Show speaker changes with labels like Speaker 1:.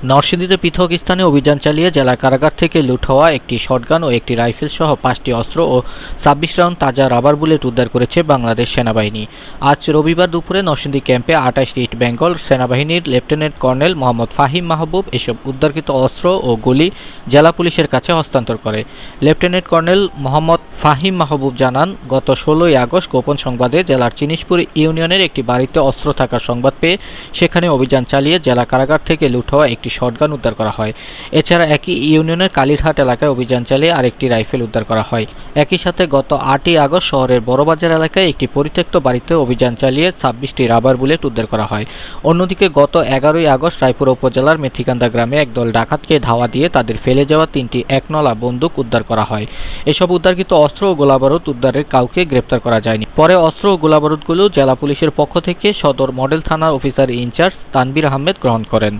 Speaker 1: নরসিংদীতে পৃথক স্থানে অভিযান চালিয়ে জেলা কারাগার থেকে লুট হওয়া একটি শটগান ও একটি রাইফেল সহ 5টি অস্ত্র ও 26 রাউন্ড তাজা রাবার বুলেট উদ্ধার করেছে বাংলাদেশ সেনাবাহিনী। আজ রবিবার দুপুরে নরসিংদী ক্যাম্পে 28টি ইস্ট বেঙ্গল সেনাবাহিনীর লেফটেন্যান্ট কর্নেল মোহাম্মদ ফাহিম মাহবুব এসব উদ্ধারকৃত অস্ত্র ও গুলি জেলা পুলিশের কাছে হস্তান্তর করে। লেফটেন্যান্ট কর্নেল মোহাম্মদ ফাহিম মাহবুব জানান, গত 16ই আগস্ট গোপন সংবাদে জেলার চিনিশপুর ইউনিয়নের একটি বাড়িতে অস্ত্র থাকার সংবাদ পেয়ে সেখানে অভিযান চালিয়ে জেলা কারাগার থেকে লুট হওয়া একটি শটগান উদ্ধার করা হয়। এছাড়া একই ইউনিয়নের কালীরহাট এলাকায় অভিযান চালিয়ে আরেকটি রাইফেল উদ্ধার করা হয়। একই সাথে গত 8ই আগস্ট শহরের বড়বাজার এলাকায় একটি পরিত্যক্ত বাড়িতে অভিযান চালিয়ে 26টি রাবার বুলেট উদ্ধার করা হয়। অন্যদিকে গত 11ই আগস্ট রায়পুর উপজেলার মেথিকান্দা গ্রামে একদল ডাকাতকে ধাওয়া দিয়ে তাদের ফেলে যাওয়া 3টি একনলা বন্দুক উদ্ধার করা হয়। এসব উদ্ধারকৃত অস্ত্র ও গোলাবারুদ উদ্ধারের কাউকে গ্রেপ্তার করা যায়নি। পরে অস্ত্র ও গোলাবারুদগুলো জেলা পুলিশের পক্ষ থেকে সদর মডেল থানার অফিসার ইনচার্জ তানবীর আহমেদ গ্রহণ করেন।